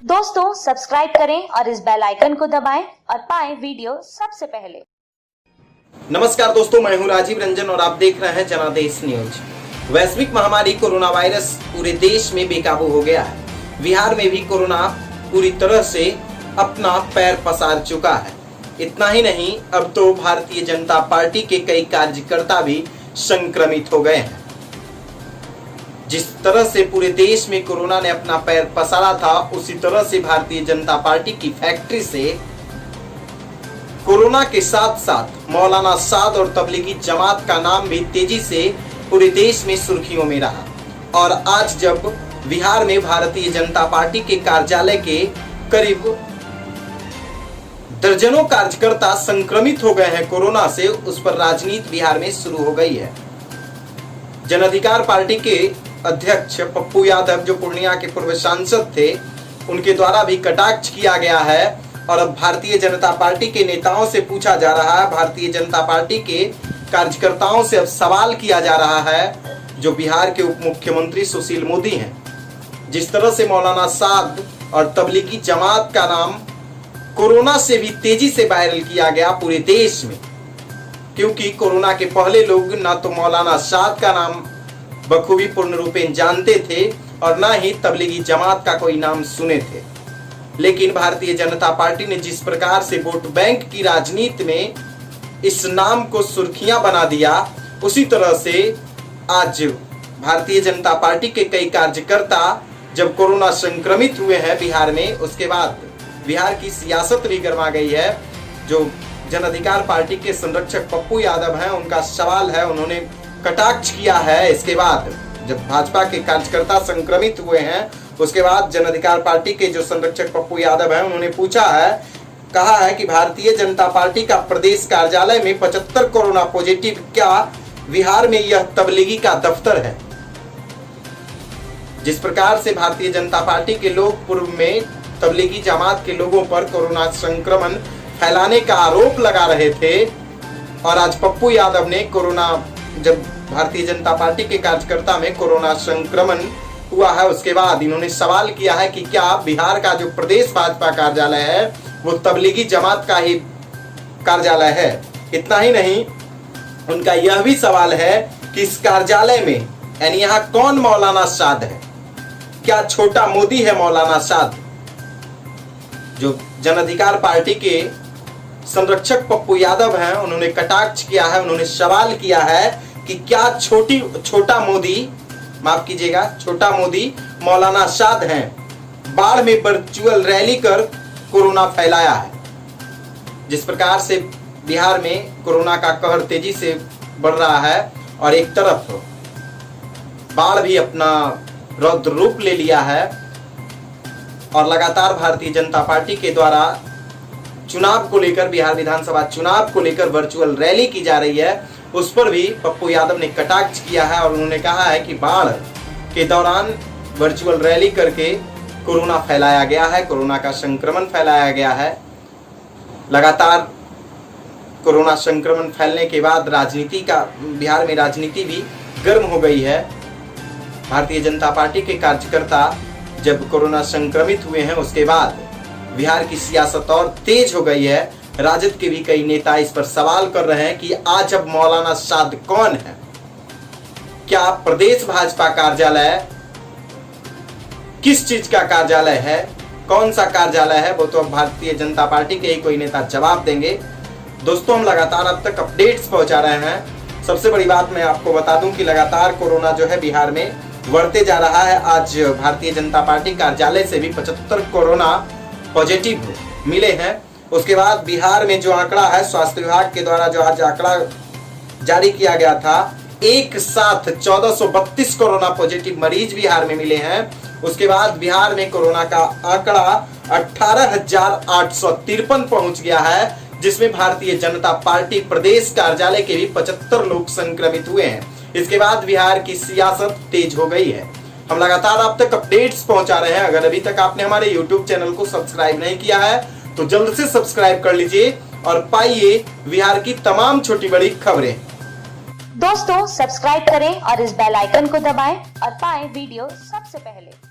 दोस्तों सब्सक्राइब करें और इस बेल आइकन को दबाएं और पाएं वीडियो सबसे पहले। नमस्कार दोस्तों, मैं हूं राजीव रंजन और आप देख रहे हैं जनादेश न्यूज। वैश्विक महामारी कोरोना वायरस पूरे देश में बेकाबू हो गया है। बिहार में भी कोरोना पूरी तरह से अपना पैर पसार चुका है। इतना ही नहीं, अब तो भारतीय जनता पार्टी के कई कार्यकर्ता भी संक्रमित हो गए हैं। जिस तरह से पूरे देश में कोरोना ने अपना पैर पसारा था, उसी तरह से भारतीय जनता पार्टी की फैक्ट्री से कोरोना के साथ साथ मौलाना साद और तबलीगी जमात का नाम भी तेजी से पूरे देश में सुर्खियों में रहा। और आज जब बिहार में भारतीय जनता पार्टी के कार्यालय के करीब दर्जनों कार्यकर्ता संक्रमित हो गए हैं कोरोना से, उस पर राजनीति बिहार में शुरू हो गई है। जन अधिकार पार्टी के अध्यक्ष पप्पू यादव, जो पूर्णिया के पूर्व सांसद थे, उनके द्वारा भी कटाक्ष किया गया है। और अब भारतीय जनता पार्टी के नेताओं से पूछा जा रहा है, भारतीय जनता पार्टी के कार्यकर्ताओं से अब सवाल किया जा रहा है, जो बिहार के उप मुख्यमंत्री सुशील मोदी हैं। जिस तरह से मौलाना साद और तबलीगी जमात का नाम कोरोना से भी तेजी से वायरल किया गया पूरे देश में, क्योंकि कोरोना के पहले लोग ना तो मौलाना साद का नाम बखूबी पूर्ण रूपेण जानते थे और ना ही तबलीगी जमात का कोई नाम सुने थे। लेकिन भारतीय जनता पार्टी ने जिस प्रकार से वोट बैंक की राजनीति में इस नाम को सुर्खियां बना दिया, उसी तरह से आज भारतीय जनता पार्टी के कई कार्यकर्ता जब कोरोना संक्रमित हुए हैं बिहार में, उसके बाद बिहार की सियासत भी गर्मा गई है। जो जन अधिकार पार्टी के संरक्षक पप्पू यादव हैं, उनका सवाल है, उन्होंने कटाक्ष किया है। इसके बाद जब भाजपा के कार्यकर्ता संक्रमित हुए हैं, उसके बाद जन अधिकार पार्टी के जो संरक्षक पप्पू यादव हैं, उन्होंने पूछा है, कहा है कि भारतीय जनता पार्टी का प्रदेश कार्यालय में 75 कोरोना पॉजिटिव, क्या बिहार में यह तबलीगी का दफ्तर है? जिस प्रकार से भारतीय जनता पार्टी के लोग पूर्व में तबलीगी जमात के लोगों पर कोरोना संक्रमण फैलाने का आरोप लगा रहे थे, और आज पप्पू यादव ने कोरोना, जब भारतीय जनता पार्टी के कार्यकर्ता में कोरोना संक्रमण हुआ है, उसके बाद इन्होंने सवाल किया है कि क्या बिहार का जो प्रदेश भाजपा कार्यालय है वो तबलीगी जमात का ही कार्यालय है। इतना ही नहीं, उनका यह भी सवाल है कि इस कार्यालय में यानी यहाँ कौन मौलाना साद है? क्या छोटा मोदी है मौलाना साद? जो जन अधिकार पार्टी के संरक्षक पप्पू यादव हैं, उन्होंने कटाक्ष किया है, उन्होंने सवाल किया है कि क्या छोटा मोदी, माफ कीजिएगा, छोटा मोदी मौलाना साद हैं? बाढ़ में वर्चुअल रैली कर कोरोना फैलाया है। जिस प्रकार से बिहार में कोरोना का कहर तेजी से बढ़ रहा है और एक तरफ बाढ़ भी अपना रौद्र रूप ले लिया है, और लगातार भारतीय जनता पार्टी के द्वारा चुनाव को लेकर, बिहार विधानसभा चुनाव को लेकर वर्चुअल रैली की जा रही है, उस पर भी पप्पू यादव ने कटाक्ष किया है। और उन्होंने कहा है कि बाढ़ के दौरान वर्चुअल रैली करके कोरोना फैलाया गया है, कोरोना का संक्रमण फैलाया गया है। लगातार कोरोना संक्रमण फैलने के बाद राजनीति का, बिहार में राजनीति भी गर्म हो गई है। भारतीय जनता पार्टी के कार्यकर्ता जब कोरोना संक्रमित हुए हैं, उसके बाद बिहार की सियासत और तेज हो गई है। राजद के भी कई नेता इस पर सवाल कर रहे हैं कि आज अब मौलाना साद कौन है? क्या प्रदेश भाजपा कार्यालय किस चीज का कार्यालय है, कौन सा कार्यालय है, वो तो अब भारतीय जनता पार्टी के ही कोई नेता जवाब देंगे। दोस्तों, हम लगातार अब तक अपडेट्स पहुंचा रहे हैं। सबसे बड़ी बात मैं आपको बता दूं कि लगातार कोरोना जो है बिहार में बढ़ते जा रहा है। आज भारतीय जनता पार्टी कार्यालय से भी 75 कोरोना पॉजिटिव मिले हैं। उसके बाद बिहार में जो आंकड़ा है, स्वास्थ्य विभाग के द्वारा जो आज आंकड़ा जारी किया गया था, एक साथ 1432 कोरोना पॉजिटिव मरीज बिहार में मिले हैं। उसके बाद बिहार में कोरोना का आंकड़ा 18,853 पहुंच गया है, जिसमें भारतीय जनता पार्टी प्रदेश कार्यालय के भी 75 लोग संक्रमित हुए हैं। इसके बाद बिहार की सियासत तेज हो गई है। हम लगातार आप तक अपडेट्स पहुंचा रहे हैं। अगर अभी तक आपने हमारे YouTube चैनल को सब्सक्राइब नहीं किया है तो जल्द से सब्सक्राइब कर लीजिए और पाइए बिहार की तमाम छोटी बड़ी खबरें। दोस्तों सब्सक्राइब करें और इस बेल आइकन को दबाएं और पाएं वीडियो सबसे पहले।